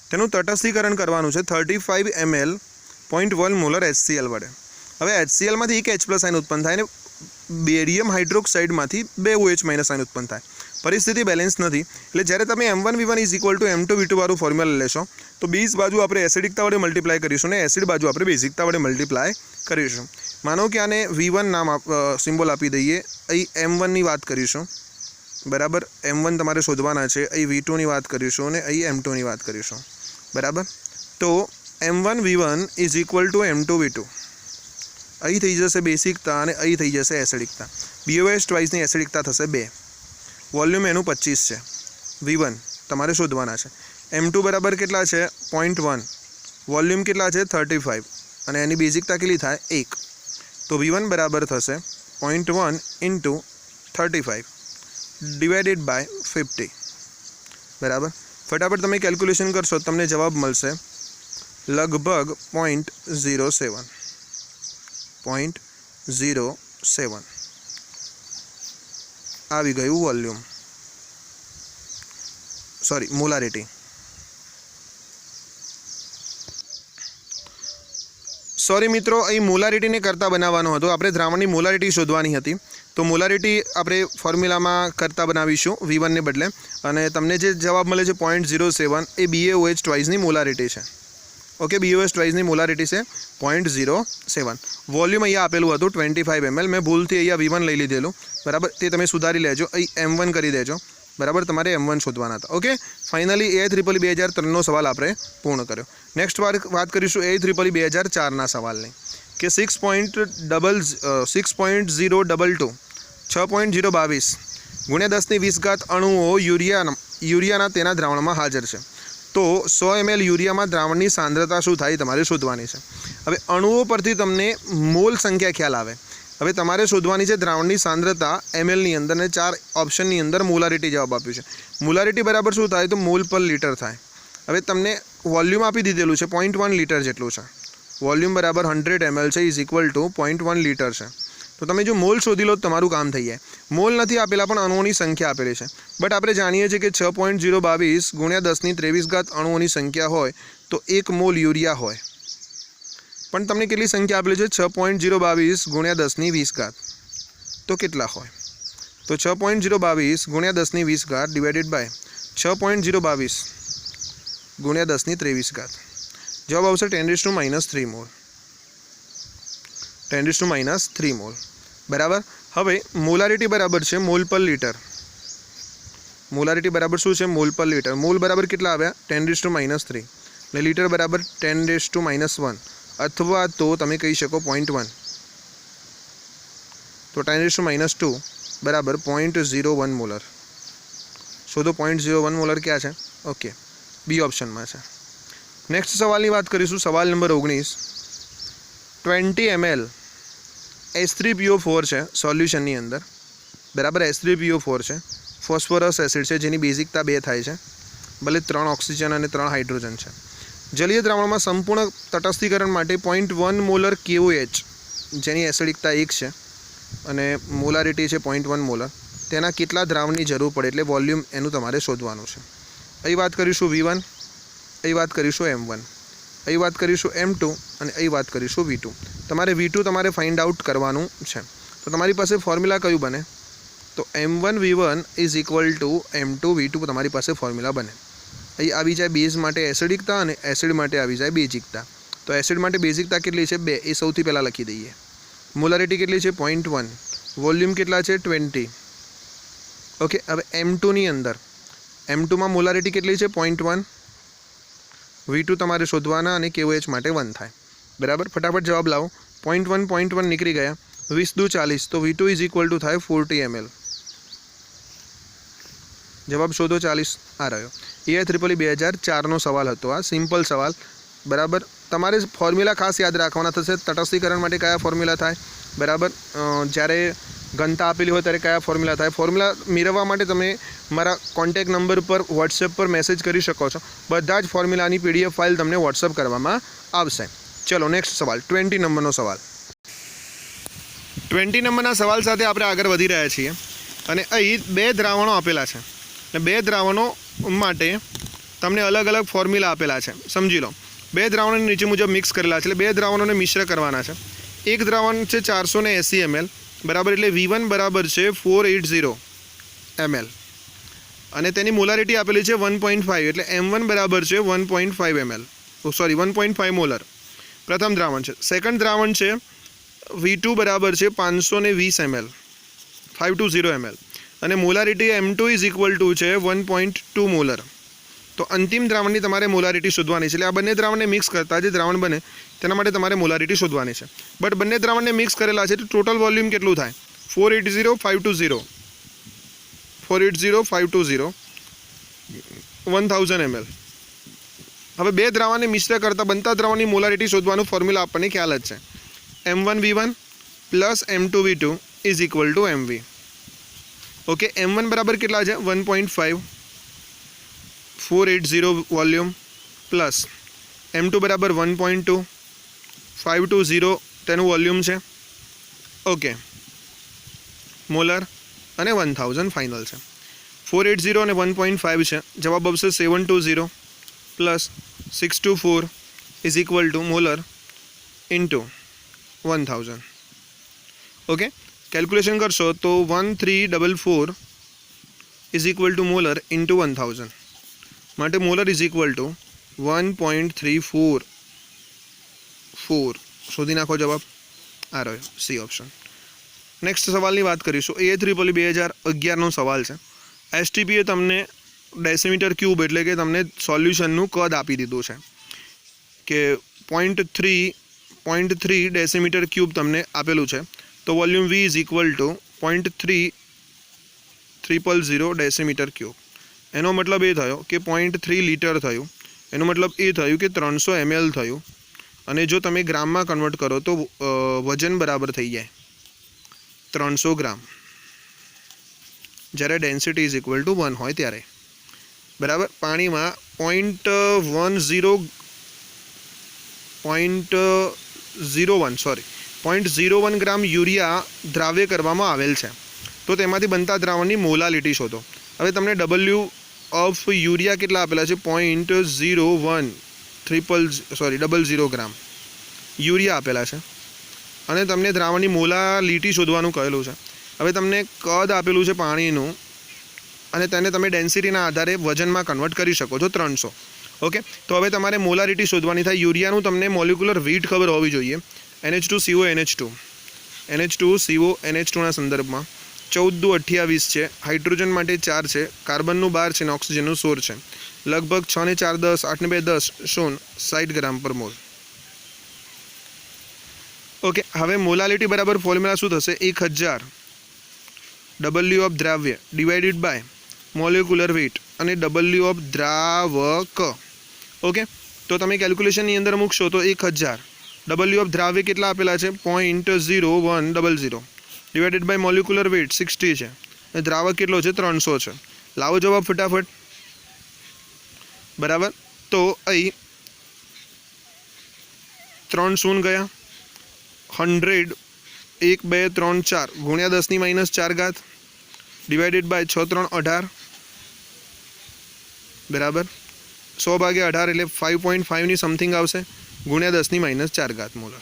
તેનું તટસ્થીકરણ કરવાનું છે 35 ml 0.1 મોલર HCl વડે. હવે HClમાંથી એક H+ આયન ઉત્પન્ન થાય અને બેરિયમ હાઇડ્રોક્સાઇડમાંથી 2 OH- આયન ઉત્પન્ન થાય. પરિસ્થિતિ બેલેન્સ નથી. એટલે જ્યારે તમે M1V1 = M2V2 વાળું ફોર્મ્યુલા લેશો તો બેઝ બાજુ આપણે એસિડિકતા વડે મલ્ટીપ્લાય કરીશું અને એસિડ બાજુ આપણે બેઝિકતા વડે મલ્ટીપ્લાય કરીશું. માનો કે આને V1 નામ સિમ્બોલ આપી દઈએ. અહીં M1ની વાત કરીશું, બરાબર. M1 તમારે શોધવાના છે. અહીં V2ની વાત કરીશું અને અહીં M2ની વાત કરીશું, બરાબર. તો M1V1 = M2V2. અહીં થઈ જશે બેસિકતા અને અહીં થઈ જશે એસિડિકતા. BaOH ટ્વાઇસની એસિડિકતા થશે 2. વોલ્યુમ એનું 25 છે. V1 તમારે શોધવાના છે. M2 બરાબર કેટલા છે? 0.1. વોલ્યુમ કેટલા છે? 35. અને એની બેઝિકતા કેટલી થાય? 1. તો V1 બરાબર થશે 0.1 × 35 ડિવાઇડેડ બાય 50. બરાબર. ફટાફટ તમે કેલ્ક્યુલેશન કરશો તમને જવાબ મળશે લગભગ 0.07 આવી ગયું વોલ્યુમ, સોરી મોલારિટી. સોરી મિત્રો, અહીં મોલારિટીને કરતા બનાવવાનો હતો. આપણે દ્રાવણની મોલારિટી શોધવાની હતી. તો મોલારિટી આપણે ફોર્મ્યુલામાં કરતા બનાવીશું V1 ને બદલે. અને તમને જે જવાબ મળે છે 0.07 એ BaOH ટ્વાઇસની મોલારિટી છે. ઓકે, BaOH ટ્વાઇસની મોલારિટી છે 0.07. વોલ્યુમ અહીંયા આપેલું હતું 25 ml. મેં ભૂલથી અહીંયા V1 લઈ લીધેલું, બરાબર. તે તમે સુધારી લેજો. અહીં M1 કરી દેજો, બરાબર. તમારે M1 શોધવાના હતા. ઓકે, ફાઇનલી AIEEE 2003નો સવાલ આપણે પૂર્ણ કર્યો. નેક્સ્ટ વાત કરીશું AIEEE 2004ના સવાલની કે 6.022 × 10⁻20 અણુઓ યુરિયાના તેના દ્રાવણમાં હાજર છે. તો 100 ml યુરિયામાં દ્રાવણની સાંદ્રતા શું થાય તમારે શોધવાની છે. હવે અણુઓ પરથી તમને મોલ સંખ્યા ખ્યાલ આવે. હવે તમારે શોધવાની છે દ્રાવણની સાંદ્રતા mlની અંદર, અને 4 ઓપ્શનની અંદર મોલારિટી જવાબ આપ્યું છે. મોલારિટી બરાબર શું થાય? તો મોલ પર લીટર થાય. હવે તમને વોલ્યુમ આપી દીધેલું છે 0.1 લીટર જેટલું છે. વોલ્યુમ બરાબર 100 ml છે = 0.1 લીટર છે. તો તમે જો મોલ શોધી લો તમારું કામ થઈ જાય. મોલ નથી આપેલા પણ અણુઓની સંખ્યા આપેલી છે. બટ આપણે જાણીએ છીએ કે 6.022 × 10⁻23 અણુઓની સંખ્યા હોય તો 1 મોલ યુરિયા હોય. પણ તમને કેટલી સંખ્યા આપેલી છે? 6.022 × 10⁻20. તો કેટલા હોય? તો 6.022 × 10⁻20 ડિવાઇડેડ બાય 6.022 ગુણ્યા 10⁻23. જવાબ આવશે 10⁻³ મોલ. 10⁻³ મોલ. બરાબર. હવે મોલારિટી બરાબર છે મોલ પર લીટર. મોલારિટી બરાબર શું છે? મોલ પર લીટર. મોલ બરાબર કેટલા આવ્યા? 10⁻³ ને લીટર બરાબર 10⁻1 અથવા તો તમે કહી શકો 0.1. તો 10⁻² બરાબર 0.01 મોલર. શોધો 0.01 મોલર ક્યાં છે? ઓકે, બી ઓપ્શનમાં છે. નેક્સ્ટ સવાલની વાત કરીશું. સવાલ નંબર 19. 20 ml H3PO4 છે સોલ્યુશનની અંદર. બરાબર, H3PO4 છે, ફોસ્ફરસ એસિડ છે જેની બેઝિકતા 2 થાય છે, ભલે 3 ઓક્સિજન અને 3 હાઇડ્રોજન છે. જલીય દ્રાવણમાં સંપૂર્ણ તટસ્થીકરણ માટે 0.1 મોલર KOH જેની એસિડિકતા 1 છે અને મોલારિટી છે 0.1 મોલર, તેના કેટલા દ્રાવણની જરૂર પડે એટલે વોલ્યુમ એનું તમારે શોધવાનું છે. અહીં વાત કરીશું V1, અહીં વાત કરીશું M1, અહીં વાત કરીશું M2 અને અહીં વાત કરીશું V2. તમારે V2 તમારે ફાઇન્ડ આઉટ કરવાનું છે. તો તમારી પાસે ફોર્મ્યુલા કયું બને? તો M1V1 is equal two M2V2 તમારી પાસે ફોર્મ્યુલા બને. અહીં આવી જાય બેઝ માટે એસિડિકતા અને એસિડ માટે આવી જાય બેઝિકતા. તો એસિડ માટે બેઝિકતા કેટલી છે? 2. એ સૌથી પહેલાં લખી દઈએ. મોલારિટી કેટલી છે? 0.1. વોલ્યુમ કેટલા છે? 20. ઓકે, હવે M2ની અંદર M2માં મોલારિટી કેટલી છે? 0.1. V2 તમારે શોધવાના અને KOH માટે 1 થાય. બરાબર, ફટાફટ જવાબ લાવો. 0.1 નીકળી ગયા, 20 × 40, તો V2 ઇઝ ઇક્વલ ટુ થાય 40 ml. જવાબ શોધો. 40 આ રહ્યો. EIEEE 2004નો સવાલ હતો આ, સિમ્પલ સવાલ. બરાબર, તમારે ફોર્મ્યુલા ખાસ યાદ રાખવાના થશે. તટસ્થીકરણ માટે કયા ફોર્મ્યુલા થાય? બરાબર, જ્યારે ઘનતા આપેલી હોય ત્યારે કયા ફોર્મ્યુલા થાય? ફોર્મ્યુલા મેળવવા માટે તમે મારા કોન્ટેક્ટ નંબર પર વોટ્સએપ પર મેસેજ કરી શકો છો. બધા જ ફોર્મ્યુલાની PDF ફાઇલ તમને વોટ્સએપ કરવામાં આવશે. ચલો નેક્સ્ટ સવાલ, 20 નંબરનો સવાલ. 20 નંબરના સવાલ સાથે આપણે આગળ વધી રહ્યા છીએ અને અહીં 2 દ્રાવણો આપેલા છે અને 2 દ્રાવણો માટે તમને અલગ અલગ ફોર્મ્યુલા આપેલા છે. સમજી લો, 2 દ્રાવણોને નીચે મુજબ મિક્સ કરેલા છે, એટલે 2 દ્રાવણોને મિશ્ર કરવાના છે. એક દ્રાવણ છે 480 ml, બરાબર, એટલે V1 બરાબર છે 480 ml અને તેની મોલારિટી આપેલી છે 1.5, એટલે M1 બરાબર છે 1.5 ml, સોરી 1.5 મોલર. પ્રથમ દ્રાવણ છે. સેકન્ડ દ્રાવણ છે V2 બરાબર છે 520 ml, 520 ml અને molarity M2 is equal two છે 1.2 મોલર. તો અંતિમ દ્રાવણની તમારે મોલારિટી શોધવાની છે. એટલે આ બંને દ્રાવણને મિક્સ કરતા જે દ્રાવણ બને તેના માટે તમારે મોલારિટી શોધવાની છે. બટ બંને દ્રાવણને મિક્સ કરેલા છે તો ટોટલ વોલ્યુમ કેટલું થાય? 480 520 1000 ml. હવે 2 દ્રાવણને મિશ્ર કરતા બનતા દ્રાવણની મોલારિટી શોધવાનું ફોર્મ્યુલા આપણને ખ્યાલ જ છે. M1V1 plus M2V2 is equal two MV. Okay, M1 બરાબર કેટલા છે? 1.5, 480 વોલ્યુમ, પ્લસ M2 બરાબર 1.2, 520 તેનું વોલ્યુમ છે. ઓકે, મોલર અને 1000 ફાઇનલ છે. 480 અને 1.5 છે. જવાબ આવશે 720 plus 624 is equal two molar into 1000. Okay, calculation કરશો તો 1344 is equal two molar into 1000 માટે મોલર ઇઝ ઇક્વલ ટુ 1.344. શોધી નાખો જવાબ. આ રહ્યો સી ઓપ્શન. નેક્સ્ટ સવાલની વાત કરીશું. EIEEE 2011નો સવાલ છે. STP એ તમને ડેસીમીટર ક્યુબ એટલે કે તમને સોલ્યુશનનું કદ આપી દીધું છે કે 0.3 ડેસીમીટર ક્યુબ તમને આપેલું છે. તો volume V is equal two 0.300 decimetre cube. એનો મતલબ એ થયો કે 0.3 લીટર થયું. એનો મતલબ એ થયું કે 300 ml થયું અને જો તમે ગ્રામમાં કન્વર્ટ કરો તો વજન બરાબર થઈ જાય 300 ગ્રામ, જ્યારે ડેન્સિટી ઇઝ ઇક્વલ ટુ 1 હોય ત્યારે. બરાબર, પાણીમાં 0.01 ગ્રામ યુરિયા દ્રાવ્ય કરવામાં આવેલ છે. તો તેમાંથી બનતા દ્રાવણની મોલાલિટી શોધો. હવે તમને W ઓફ યુરિયા કેટલા આપેલા છે? 0.00 ગ્રામ યુરિયા આપેલા છે અને તમને દ્રાવણની મોલાલિટી શોધવાનું કહેલું છે. હવે તમને કદ આપેલું છે પાણીનું અને તેને તમે ડેન્સિટીના આધારે વજનમાં કન્વર્ટ કરી શકો છો 300. ओके, तो हवे तमारे मोलारिटी शोधवानी था। यूरियानुं तमने मोलिक्युलर वेट खबर होवी जोईए। NH2CO NH2 NH2CO NH2 ना संदर्भमां 14-28 છે, हाइड्रोजन माटे 4 છે, कार्बननुं 12 છે, ऑक्सीजननुं 16 છે। लगभग 6 ने 4 10 8 ने 2 10 शून्य 60 ग्राम पर मोल। ओके, हवे मोलालिटी बराबर फॉर्म्युला शुं थशे? 1000 W ऑफ द्राव्य डिवाइडेड बाय मोलिक्युलर वेट અને W ऑफ द्रावक। ओके, तो तमे केल्क्युलेशननी अंदर मूकशो तो 1000 W ऑफ द्राव्य केटला आपेला छे? 0.0100 डिवाइडेड बाय मोलिक्युलर वेट 60 છે અને દ્રાવક કેટલો છે? 300 છે। લાવો જવાબ ફટાફટ। बराबर, तो अहीं 3 शून्य गया। 100 1 2 3 4 गुणिया 10⁻⁴ डिवाइडेड बाय 6 3 18 बराबर 100 भागे 18 એટલે 5.5 ની સમથિંગ આવશે ગુણ્યા 10⁻⁴ મોલર।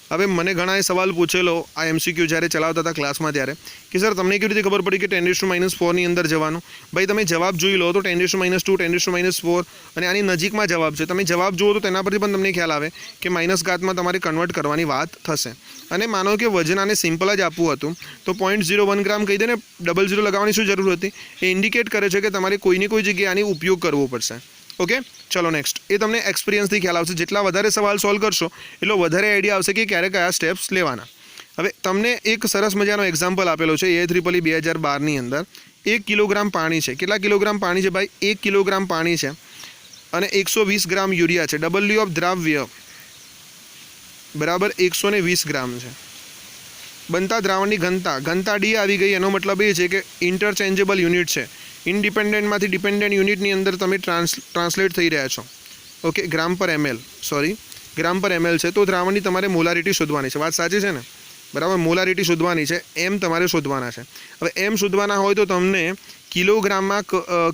હવે મને ઘણાએ સવાલ પૂછેલો આ MCQ જ્યારે ચલાવતા હતા ક્લાસમાં ત્યારે કે સર તમને કેવી રીતે ખબર પડી કે 10⁻⁴ ની અંદર જવાનું? ભાઈ તમે જવાબ જોઈ લો તો 10⁻², 10⁻⁴ અને આની નજીકમાં જવાબ છે। તમે જવાબ જુઓ તો તેના પરથી પણ તમને ખ્યાલ આવે કે માઇનસ ઘાતમાં તમારે કન્વર્ટ કરવાની વાત થશે। અને માનો કે વજન આને સિમ્પલ જ આપવું હતું તો 0.01 ગ્રામ કહી દે ને, 00 લગાવવાની શું જરૂર હતી? એ ઇન્ડિકેટ કરે છે કે તમારે કોઈની કોઈ જગ્યાએ આની ઉપયોગ કરવો પડશે। ओके, चलो नेक्स्ट ए तमने एक्सपीरियंस थी ख्याल आवशे। जेटला वधारे सवाल सॉल्व करशो એટલો વધારે आइडिया आवशे કે ક્યારે કયા સ્ટેપ્સ લેવાના। હવે તમને એક સરસ મજાનો એક્ઝામ્પલ આપેલો છે AIEEE 2012 ની અંદર 1 કિલોગ્રામ પાણી છે। કેટલા કિલોગ્રામ પાણી છે ભાઈ? 1 કિલોગ્राम પાણી છે અને 120 ગ્રામ યુરિયા છે। W ऑफ द्राव्य बराबर 120 ग्राम है। बनता द्रावणनी घनता D આવી ગઈ। એનો મતલબ એ છે કે ઇન્ટરચેન્જેબલ યુનિટ છે। ઇન્ડિપેન્ડન્ટમાંથી ડિપેન્ડન્ટ યુનિટની અંદર તમે ટ્રાન્સલેટ થઈ રહ્યા છો। ઓકે, ગ્રામ પર ml, સોરી ગ્રામ પર ml છે। તો દ્રાવણની તમારે મોલારિટી શોધવાની છે। વાત સાચી છે ને? બરાબર, મોલારિટી શોધવાની છે, m તમારે શોધવાના છે। હવે m શોધવાના હોય તો તમને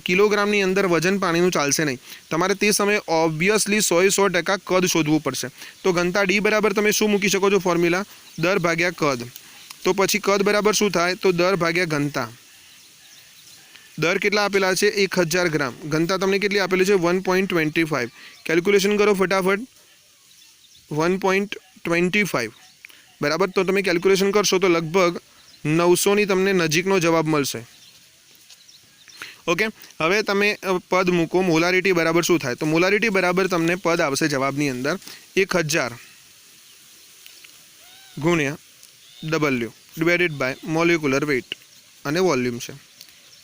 કિલોગ્રામની અંદર વજન પાણીનું ચાલશે નહીં। તમારે તે સમયે ઓબ્વિયસલી 100% કદ શોધવું પડશે। તો ઘનતા D બરાબર તમે શું મૂકી શકો છો? ફોર્મ્યુલા દર ભાગ્યા કદ। તો પછી કદ બરાબર શું થાય? તો દર ભાગ્યા ઘનતા। दर કેટલા આપેલા છે? 1000 ગ્રામ। ઘનતા તમને કેટલી આપેલી છે? 1.25। કેલ્ક્યુલેશન કરો ફટાફટ। 1.25 બરાબર, તો તમે કેલ્ક્યુલેશન કરશો તો લગભગ 900 ની તમને નજીકનો જવાબ મળશે। ઓકે, હવે તમે પદ મૂકો। મોલારિટી બરાબર શું થાય? તો મોલારિટી બરાબર તમને પદ આવશે જવાબની અંદર 1000 ગુણ્યા W divided by molecular weight અને વોલ્યુમ છે।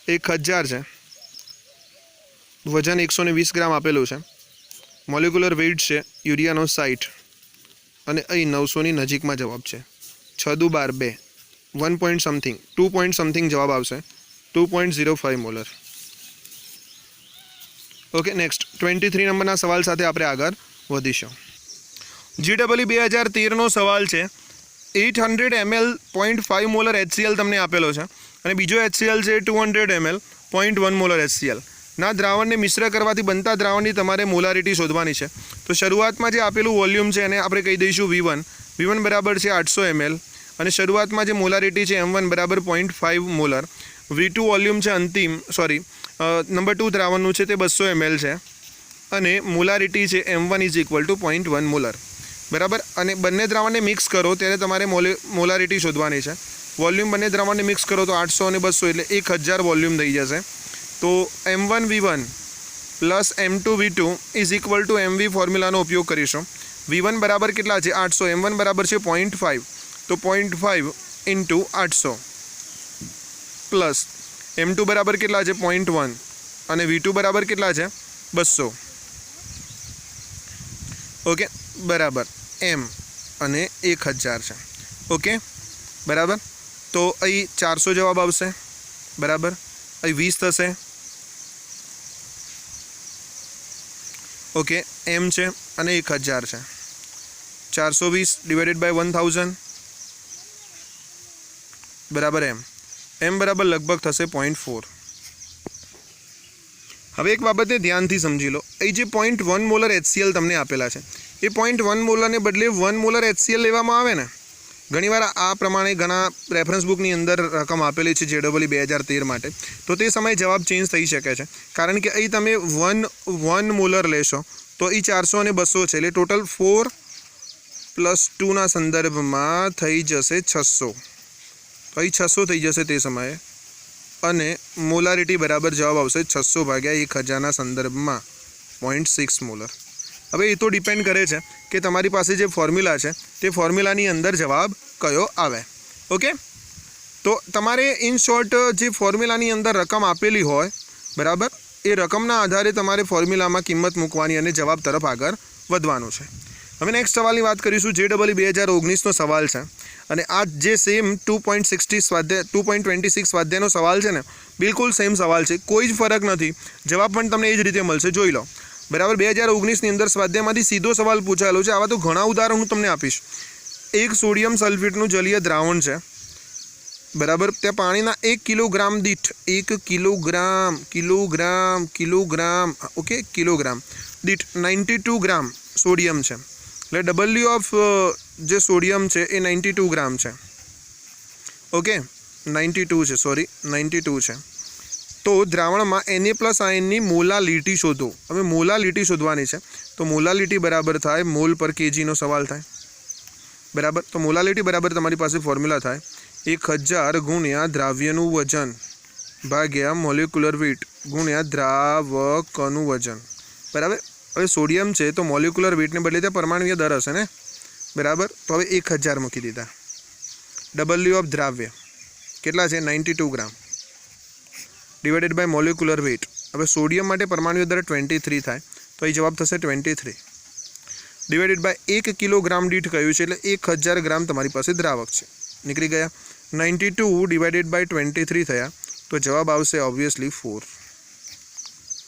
1000 છે, વજન 120 ગ્રામ આપેલું છે, મોલિક્યુલર વેટ છે યુરિયાનો 60 અને અહીં 900 ની નજીકમાં જવાબ છે। 6 દુ 12 2 1 પોઈન્ટ સમથિંગ 2 પોઈન્ટ સમથિંગ જવાબ આવશે 2.05 મોલર। ઓકે, નેક્સ્ટ 23 નંબરના સવાલ સાથે આપણે આગળ વધીશું। GEE 2013 નો સવાલ છે। 800 ml 0.5 મોલર HCl તમને આપેલો છે અને બીજો HCl છે 200 ml 0.1 મોલર HCl ના દ્રાવણને મિશ્ર કરવાથી બનતા દ્રાવણની તમારે મોલારિટી શોધવાની છે। તો શરૂઆતમાં જે આપેલું વોલ્યુમ છે એને આપણે કહી દઈશું V1। V1 બરાબર છે 800 ml અને શરૂઆતમાં જે મોલારિટી છે M1 બરાબર 0.5 મોલર। V2 વોલ્યુમ છે અંતિમ, સોરી નંબર 2 દ્રાવણનું છે તે 200 ml છે અને મોલારિટી છે M1 is equal two 0.1 molar બરાબર। અને બંને દ્રાવણને મિક્સ કરો ત્યારે તમારે મોલારિટી શોધવાની છે। વોલ્યુમ બંને દ્રાવણને મિક્સ કરો તો 800 અને 200 એટલે 1000 વોલ્યુમ થઈ જશે। તો M1 V1 plus M2 V2 is equal two MV ફોર્મ્યુલાનો ઉપયોગ કરીશું। V1 બરાબર કેટલા છે? 800, M1 બરાબર છે 0.5, તો 0.5 ઇન્ટુ 800 પ્લસ M2 બરાબર કેટલા છે? 0.1 અને V2 બરાબર કેટલા છે? 200। ઓકે, બરાબર M અને 1000 છે। ઓકે, બરાબર, તો અહીં 400 જવાબ આવશે બરાબર, અહીં 20 થશે। ઓકે, M છે અને 1000 છે। 420 ડિવાઇડેડ બાય 1000 બરાબર M બરાબર લગભગ થશે 0.4। હવે એક બાબતે ધ્યાનથી સમજી લો। અહીં જે 0.1 મોલર HCl તમને આપેલા છે એ 0.1 મોલરને બદલે 1 મોલર HCl લેવામાં આવે ને ઘણીવાર આ પ્રમાણે ઘણા રેફરન્સ બુકની અંદર રકમ આપેલી છે JEE 2013 માટે, તો તે સમયે જવાબ ચેન્જ થઈ શકે છે, કારણ કે અહીં તમે 1 મોલર લેશો તો એ 400 અને 200 છે, એટલે ટોટલ 4 + 2 ના સંદર્ભમાં થઈ જશે 600, તો અહીં 600 થઈ જશે તે સમયે, અને મોલારિટી બરાબર જવાબ આવશે 600 ભાગ્યા 1000 ના સંદર્ભમાં 0.6 મોલર. હવે એ તો ડિપેન્ડ કરે છે કે તમારી પાસે જે ફોર્મ્યુલા છે તે ફોર્મ્યુલાની અંદર જવાબ કયો આવે. ઓકે, તો તમારે ઇન શોર્ટ જે ફોર્મ્યુલાની અંદર રકમ આપેલી હોય, બરાબર, એ રકમના આધારે તમારે ફોર્મ્યુલામાં કિંમત મૂકવાની અને જવાબ તરફ આગળ વધવાનું છે. હવે નેક્સ્ટ સવાલની વાત કરીશું. JEE 2019નો સવાલ છે, અને આ જે સેમ 2.26 સ્વાધ્યાયનો સવાલ છે ને, બિલકુલ સેમ સવાલ છે, કોઈ જ ફરક નથી, જવાબ પણ તમને એ જ રીતે મળશે. જોઈ લો, બરાબર. 2019ની અંદર સ્વાધ્યાયમાંથી સીધો સવાલ પૂછાયેલો છે. આવા તો ઘણા ઉદાહરણ હું તમને આપીશ. એક સોડિયમ સલ્ફેટનું જલીય દ્રાવણ છે, બરાબર. ત્યાં પાણીના 1 કિલોગ્રામ દીઠ 1 કિલોગ્રામ ઓકે, કિલોગ્રામ દીઠ 92 ગ્રામ સોડિયમ છે. એટલે W ઓફ જે સોડિયમ છે એ 92 ગ્રામ છે. ઓકે, 92 છે, સોરી 92 છે. તો દ્રાવણમાં Na+ આયનની મોલાલિટી શોધો. હવે મોલાલિટી શોધવાની છે, તો મોલાલિટી બરાબર થાય મોલ પર kgનો સવાલ થાય, બરાબર. તો મોલાલિટી બરાબર તમારી પાસે ફોર્મ્યુલા થાય 1000 ગુણ્યા દ્રાવ્યનું વજન ભાગ્યા મોલેક્યુલર વેટ ગુણ્યા દ્રાવકનું વજન, બરાબર. હવે સોડિયમ છે તો મોલેક્યુલર વેટને બદલે ત્યાં પરમાણુય દર હશે ને, બરાબર. તો હવે 1000 મૂકી દીધા. W ઓફ દ્રાવ્ય કેટલા છે? 92 ગ્રામ ડિવાઇડેડ બાય મોલેક્યુલર વેટ. હવે સોડિયમ માટે પરમાણુય દર 23 થાય, તો એ જવાબ થશે 23 ડિવાઇડેડ બાય 1 કિલોગ્રામ દીઠ કહ્યું છે, એટલે 1000 ગ્રામ તમારી પાસે દ્રાવક છે. નીકળી ગયા. 92 ડિવાઇડેડ બાય 23 થયા, તો જવાબ આવશે ઓબ્વિયસલી 4,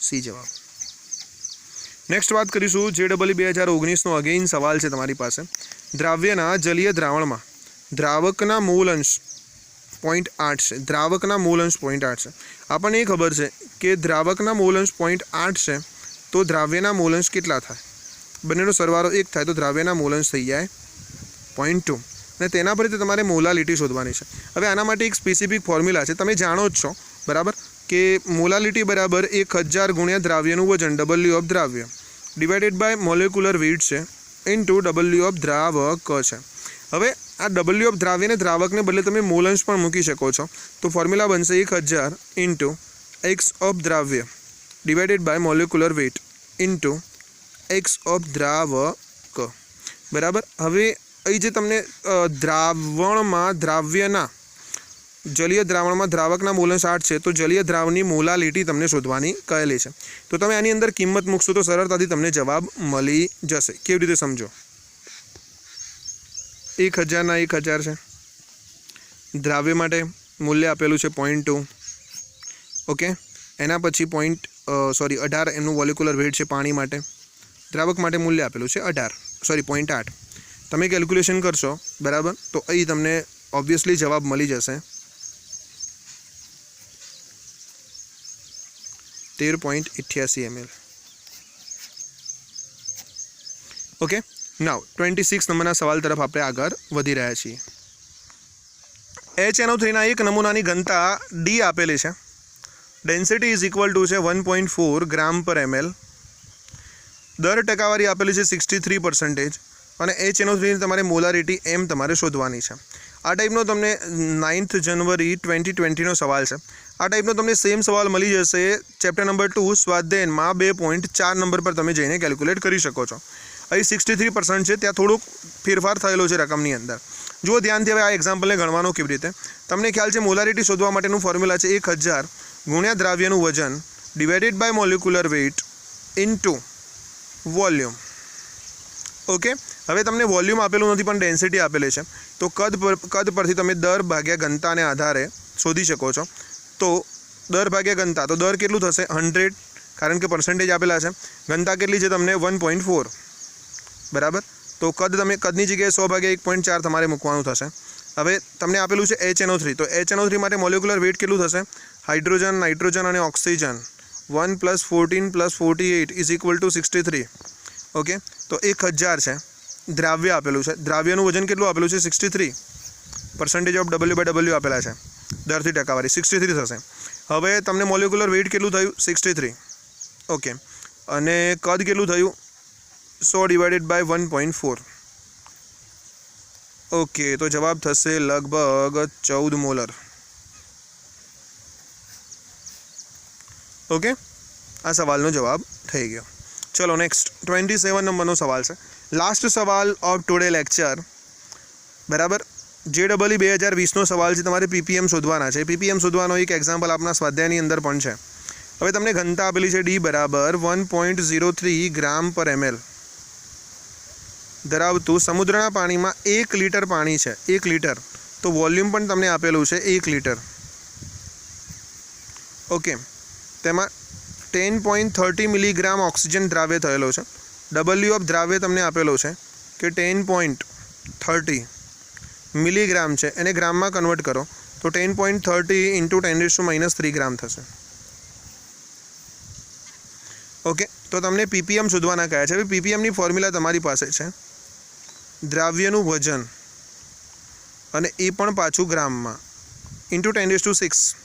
સી જવાબ. નેક્સ્ટ વાત કરીશું. JEE 2019નો અગેઇન સવાલ છે તમારી પાસે. દ્રાવ્યના જલીય દ્રાવણમાં દ્રાવકના મૂલ અંશ 0.8 છે. દ્રાવકના મૂલ અંશ 0.8 છે. આપણને એ ખબર છે કે દ્રાવકના મૂલ અંશ 0.8 છે, તો દ્રાવ્યના મૂલ અંશ કેટલા થાય? બંનેનો સરવાળો 1 થાય, તો દ્રાવ્યના મૂલ અંશ થઈ જાય 0.2, અને તેના પરથી તમારે મોલાલિટી શોધવાની છે. હવે આના માટે એક સ્પેસિફિક ફોર્મ્યુલા છે, તમે જાણો જ છો, બરાબર, કે મોલાલિટી બરાબર 1000 ગુણ્યા દ્રાવ્યનું વજન W ઓફ દ્રાવ્ય ડિવાઇડેડ બાય મોલેક્યુલર વેટ છે ઇન્ટુ W ઓફ દ્રાવક છે. હવે આ W ઓફ દ્રાવ્યને દ્રાવકને બદલે તમે મોલ અંશ પણ મૂકી શકો છો, તો ફોર્મ્યુલા બનશે 1000 ઇન્ટુ X ઓફ દ્રાવ્ય divided by molecular weight into X of દ્રાવક, બરાબર. હવે અહીં જે તમને દ્રાવ્યના જલીય દ્રાવણમાં દ્રાવકના મૂલ અંશ 8 છે, તો જલીય દ્રાવણની મોલાલિટી તમને શોધવાની કહેલી છે. તો તમે આની અંદર કિંમત મૂકશો તો સરળતાથી તમને જવાબ મળી જશે. કેવી રીતે સમજો? 1000 ના 1000 છે. દ્રાવ્ય માટે મૂલ્ય આપેલું છે 0.2, ઓકે. એના પછી 18 એમનું મોલેક્યુલર વેટ છે પાણી માટે. દ્રાવક માટે મૂલ્ય આપેલું છે 0.8. તમે કેલ્ક્યુલેશન કરશો, બરાબર, તો અહીં તમને ઓબ્વિયસલી જવાબ મળી જશે 13.88 ml. ઓકે, નાવ 26 નંબરના સવાલ તરફ આપણે આગળ વધી રહ્યા છીએ. HNO3 ના એક નમૂનાની ઘનતા D આપેલી છે. ડેન્સિટી ઇઝ ઇક્વલ ટુ છે 1.4 ગ્રામ પર ml. દર ટકાવારી આપેલી છે 63%, અને HNO3 ની તમારે મોલારિટી M તમારે શોધવાની છે. આ ટાઈપનો તમને 9th જનવરી 2020નો સવાલ છે. આ ટાઈપનો તમને સેમ સવાલ મળી જશે ચેપ્ટર નંબર 2 સ્વાધ્યાયમાં 2.4 નંબર પર તમે જઈને કેલ્ક્યુલેટ કરી શકો છો. અહીં 63% છે, ત્યાં થોડુંક ફેરફાર થયેલો છે રકમની અંદર. જુઓ ધ્યાનથી, હવે આ એક્ઝામ્પલને ગણવાનો કેવી રીતે તમને ખ્યાલ છે. મોલારિટી શોધવા માટેનું ફોર્મ્યુલા છે 1000 ગુણ્યા દ્રાવ્યનું વજન divided by molecular weight into volume. Okay, હવે તમને વોલ્યુમ આપેલું નથી પણ ડેન્સિટી આપેલી છે, તો કદ પરથી તમે દર ભાગ્યા ઘનતાને આધારે શોધી શકો છો. તો દર ભાગ્યા ઘનતા, તો દર કેટલું થશે? 100, કારણ કે પર્સન્ટેજ આપેલા છે. ઘનતા કેટલી છે તમને? 1.4, બરાબર. તો કદની જગ્યાએ 100 ભાગ્યા 1.4 તમારે મૂકવાનું થશે. હવે તમને આપેલું છે HNO3, તો HNO3 માટે મોલેક્યુલર વેટ કેટલું થશે? હાઇડ્રોજન, નાઇટ્રોજન અને oxygen 1 + 14 + 48 is equal two 63. Okay, તો 1000 છે. દ્રાવ્ય આપેલું છે, દ્રાવ્યનું વજન કેટલું આપેલું છે? 63. परसेंटेज ऑफ W/W आपेला है दर थी टकावारी 63 थशे। हवे तमने मोलिक्युलर वेट केटलुं थयुं 63 ओके अने कद केटलुं थयुं 100 डिवाइडेड बाय 1.4 ओके तो जवाब थशे लगभग 14 मोलर। ओके आ सवालनो जवाब थई गयो। चलो नेक्स्ट 27 नंबरनो सवाल है, लास्ट सवाल ऑफ टुडे लेक्चर बराबर। JEE 2020 सवाल है, तमारे PPM शोधवाना है। PPM शोधवानो एक एक्जाम्पल अपना स्वाध्यायनी अंदर पण छे। हवे तमने घनता आपेली है D बराबर 1.03 ग्राम पर ml धरावतुं समुद्रना पानी में 1 लीटर पानी है, 1 लीटर तो वॉल्यूम पण तमने आपेलुं छे 1 लीटर ओके। तेमां 10.30 मिलीग्राम ऑक्सीजन द्राव्य थयेलो छे। W ऑफ द्राव्य तमने आपेलो छे कि 10.30 मिलीग्राम है, एने ग्राम में कन्वर्ट करो तो 10.30 इंटू 10⁻³ ग्राम थशे ओके। तो तमने PPM शोधवाना कह्या छे। PPM नी फॉर्म्युला तमारी पासे छे, द्राव्यनुं वजन अने ए पण पाछुं ग्राम में इंटू 10⁶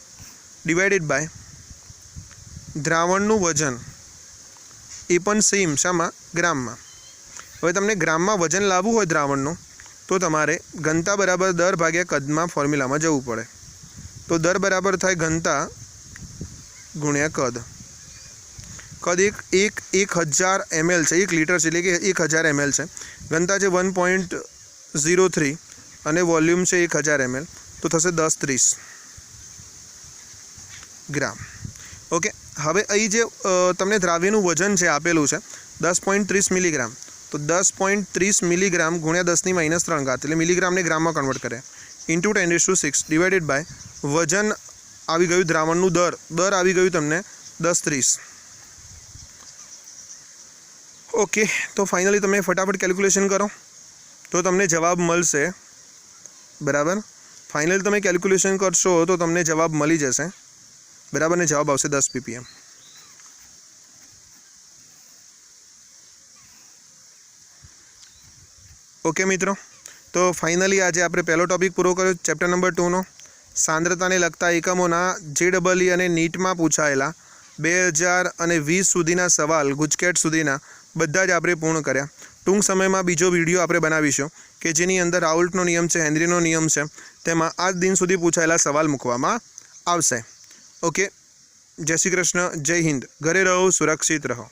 डिवाइडेड बाय द्रावणनुं वजन ए पण सेम शामां ग्राम में। हवे तमने ग्राम में वजन लाववुं होय द्रावणनुं तो तमारे घनता बराबर दर भाग्या कद में फॉर्म्युला में जवुं पड़े। तो दर बराबर थाय घनता गुण्या कद। कद एक 1000 ml है, 1 लीटर है, એટલે 1000 ml है। घनता है 1.03 અને वॉल्यूम है 1000 ml तो थशे 10-30 ग्राम ओके। हवे अहीं जे तमने द्राव्यनुं वजन है आपेलुं है 10.30 मिलीग्राम तो 10.30 मिलीग्राम गुण्या 10⁻³ घात एटले मिलीग्राम ने ग्राम में कन्वर्ट करे इंटू 10⁶ डिवाइडेड बाय वजन आवी गयुं द्रावणनुं दर आवी गयुं तमने 10-30 ओके। तो फाइनली तमे फटाफट कैल्क्युलेशन करो तो तमने जवाब मळशे बराबर। फाइनल तमे कैल्क्युलेशन करशो तो तमने जवाब मळी जशे बराबर ने जवाब आवशे 10 ppm। ओके मित्रों, तो फाइनली आज आपणे पहलो टॉपिक पूरो कर्यो चैप्टर नंबर 2 नो सांद्रता ने लगता एकमोना JEE अने नीट में पूछायेला 2020 सुधीना सवाल गुजकेट सुधीना बधा ज आपणे पूर्ण कर्या। टूंक समय में बीजो विडियो आपणे बनावीशुं कि जेनी अंदर राउल्टनो नियम है, हेनरीनो नियम है, तेमां आज दिन सुधी पूछायेला सवाल मूकवामां आवशे। ओके, जय श्री कृष्ण, जय हिंद, घरे रहो, सुरक्षित रहो।